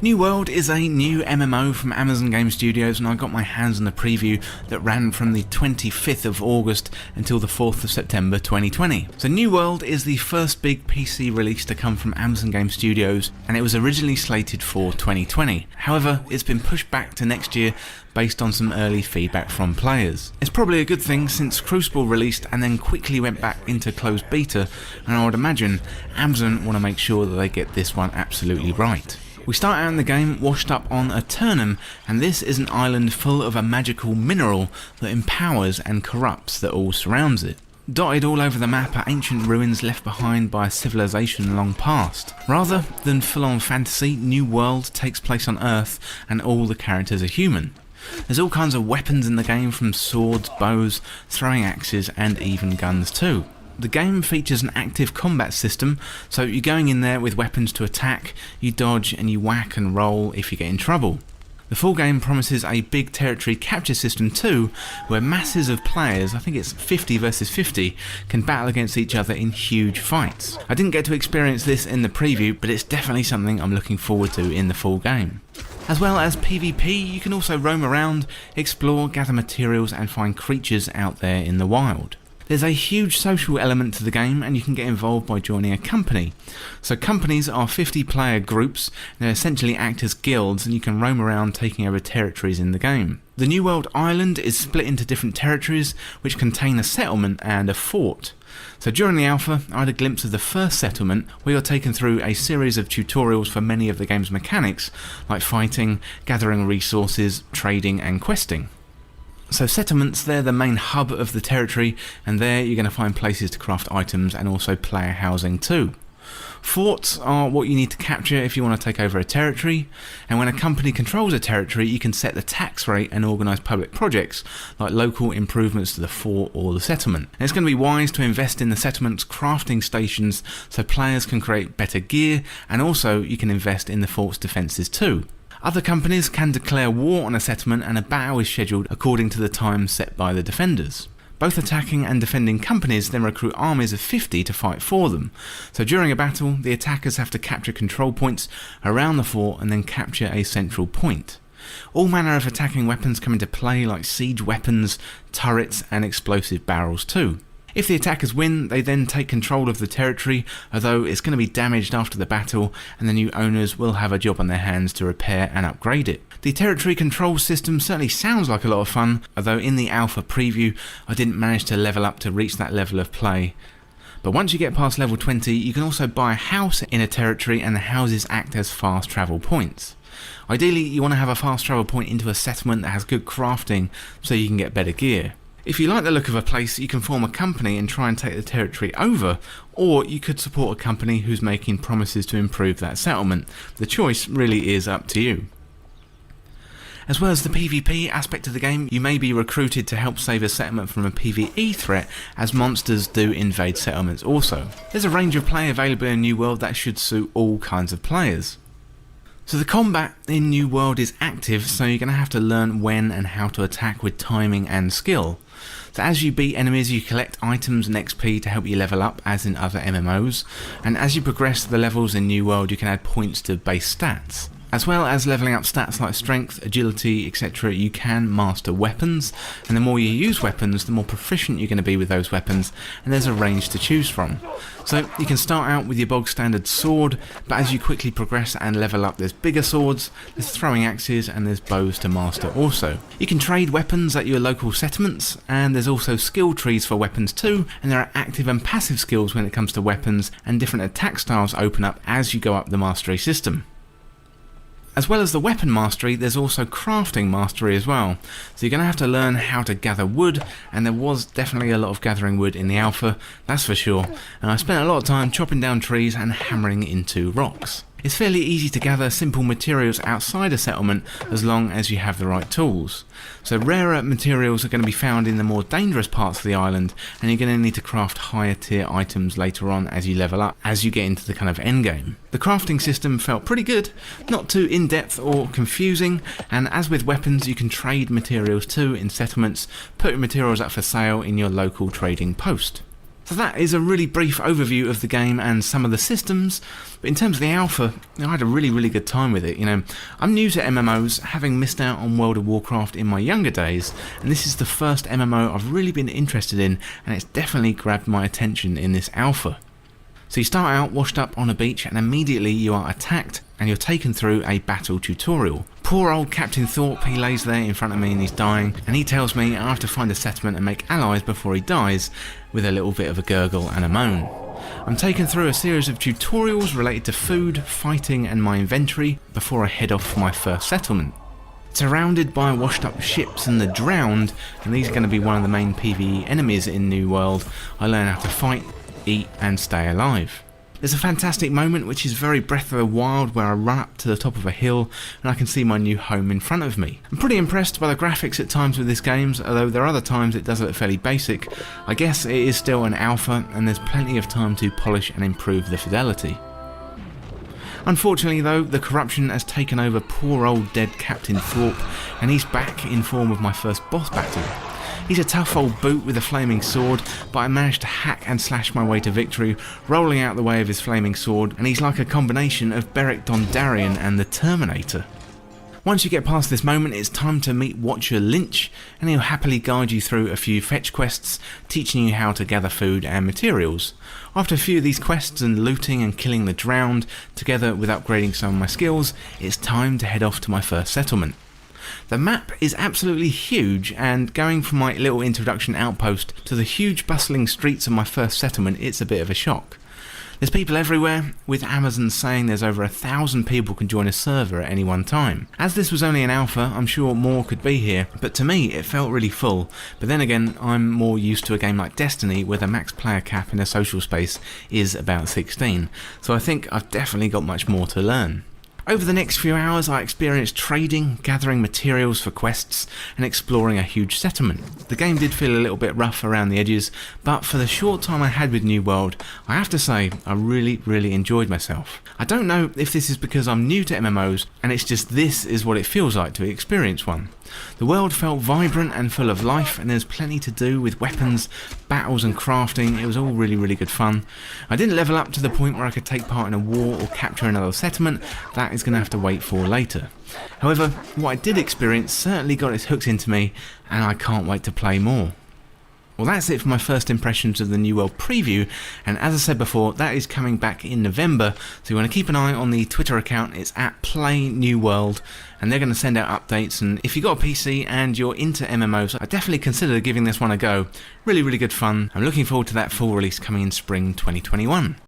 New World is a new MMO from Amazon Game Studios, and I got my hands on the preview that ran from the 25th of August until the 4th of September 2020. So New World is the first big PC release to come from Amazon Game Studios, and it was originally slated for 2020. However, it's been pushed back to next year based on some early feedback from players. It's probably a good thing since Crucible released and then quickly went back into closed beta, and I would imagine Amazon want to make sure that they get this one absolutely right. We start out in the game washed up on Eternum, and this is an island full of a magical mineral that empowers and corrupts that all surrounds it. Dotted all over the map are ancient ruins left behind by a civilization long past. Rather than full-on fantasy, New World takes place on Earth and all the characters are human. There's all kinds of weapons in the game, from swords, bows, throwing axes and even guns too. The game features an active combat system, so you're going in there with weapons to attack, you dodge and you whack and roll if you get in trouble. The full game promises a big territory capture system too, where masses of players, I think it's 50 versus 50, can battle against each other in huge fights. I didn't get to experience this in the preview, but it's definitely something I'm looking forward to in the full game. As well as PvP, you can also roam around, explore, gather materials and find creatures out there in the wild. There's a huge social element to the game, and you can get involved by joining a company. So companies are 50-player groups, they essentially act as guilds, and you can roam around taking over territories in the game. The New World island is split into different territories which contain a settlement and a fort. So during the alpha, I had a glimpse of the first settlement where you're taken through a series of tutorials for many of the game's mechanics, like fighting, gathering resources, trading and questing. So settlements, they're the main hub of the territory, and there you're going to find places to craft items and also player housing too. Forts are what you need to capture if you want to take over a territory, and when a company controls a territory you can set the tax rate and organise public projects like local improvements to the fort or the settlement. And it's going to be wise to invest in the settlement's crafting stations so players can create better gear, and also you can invest in the fort's defences too. Other companies can declare war on a settlement, and a battle is scheduled according to the time set by the defenders. Both attacking and defending companies then recruit armies of 50 to fight for them. So during a battle, the attackers have to capture control points around the fort and then capture a central point. All manner of attacking weapons come into play, like siege weapons, turrets and explosive barrels too. If the attackers win, they then take control of the territory, although it's going to be damaged after the battle, and the new owners will have a job on their hands to repair and upgrade it. The territory control system certainly sounds like a lot of fun, although in the alpha preview I didn't manage to level up to reach that level of play. But once you get past level 20, you can also buy a house in a territory, and the houses act as fast travel points. Ideally, you want to have a fast travel point into a settlement that has good crafting so you can get better gear. If you like the look of a place, you can form a company and try and take the territory over, or you could support a company who's making promises to improve that settlement. The choice really is up to you. As well as the PvP aspect of the game, you may be recruited to help save a settlement from a PvE threat, as monsters do invade settlements also. There's a range of play available in New World that should suit all kinds of players. So the combat in New World is active, so you're going to have to learn when and how to attack with timing and skill. So as you beat enemies, you collect items and XP to help you level up, as in other MMOs, and as you progress the levels in New World you can add points to base stats. As well as levelling up stats like strength, agility, etc., you can master weapons, and the more you use weapons, the more proficient you're going to be with those weapons, and there's a range to choose from. So you can start out with your bog standard sword, but as you quickly progress and level up, there's bigger swords, there's throwing axes, and there's bows to master also. You can trade weapons at your local settlements, and there's also skill trees for weapons too, and there are active and passive skills when it comes to weapons, and different attack styles open up as you go up the mastery system. As well as the weapon mastery, there's also crafting mastery as well. So you're going to have to learn how to gather wood, and there was definitely a lot of gathering wood in the alpha, that's for sure. And I spent a lot of time chopping down trees and hammering into rocks. It's fairly easy to gather simple materials outside a settlement as long as you have the right tools. So rarer materials are going to be found in the more dangerous parts of the island, and you're going to need to craft higher tier items later on as you level up, as you get into the kind of endgame. The crafting system felt pretty good, not too in-depth or confusing, and as with weapons you can trade materials too in settlements, put your materials up for sale in your local trading post. So that is a really brief overview of the game and some of the systems, but in terms of the alpha, I had a really good time with it. I'm new to MMOs, having missed out on World of Warcraft in my younger days, and this is the first MMO I've really been interested in, and it's definitely grabbed my attention in this alpha. So you start out washed up on a beach and immediately you are attacked and you're taken through a battle tutorial. Poor old Captain Thorpe, he lays there in front of me and he's dying, and he tells me I have to find a settlement and make allies before he dies, with a little bit of a gurgle and a moan. I'm taken through a series of tutorials related to food, fighting and my inventory before I head off for my first settlement. Surrounded by washed up ships and the drowned, and these are going to be one of the main PvE enemies in New World, I learn how to fight, eat and stay alive. There's a fantastic moment which is very Breath of the Wild, where I run up to the top of a hill and I can see my new home in front of me. I'm pretty impressed by the graphics at times with this game, although there are other times it does look fairly basic. I guess it is still an alpha and there's plenty of time to polish and improve the fidelity. Unfortunately though, the corruption has taken over poor old dead Captain Thorpe, and he's back in form of my first boss battle. He's a tough old boot with a flaming sword, but I managed to hack and slash my way to victory, rolling out the way of his flaming sword, and he's like a combination of Beric Dondarrion and the Terminator. Once you get past this moment, it's time to meet Watcher Lynch, and he'll happily guide you through a few fetch quests, teaching you how to gather food and materials. After a few of these quests and looting and killing the drowned, together with upgrading some of my skills, it's time to head off to my first settlement. The map is absolutely huge, and going from my little introduction outpost to the huge bustling streets of my first settlement, it's a bit of a shock. There's people everywhere, with Amazon saying there's over 1,000 people can join a server at any one time. As this was only an alpha, I'm sure more could be here, but to me it felt really full. But then again, I'm more used to a game like Destiny, where the max player cap in a social space is about 16, so I think I've definitely got much more to learn. Over the next few hours I experienced trading, gathering materials for quests and exploring a huge settlement. The game did feel a little bit rough around the edges, but for the short time I had with New World, I have to say I really enjoyed myself. I don't know if this is because I'm new to MMOs and it's just this is what it feels like to experience one. The world felt vibrant and full of life, and there's plenty to do with weapons, battles and crafting. It was all really good fun. I didn't level up to the point where I could take part in a war or capture another settlement. That is going to have to wait for later. However, what I did experience certainly got its hooks into me, and I can't wait to play more. Well, that's it for my first impressions of the New World preview, and as I said before, that is coming back in November, so you want to keep an eye on the Twitter account. It's at Play New World, and they're going to send out updates, and if you've got a PC and you're into MMOs, I definitely consider giving this one a go. Really good fun. I'm looking forward to that full release coming in spring 2021.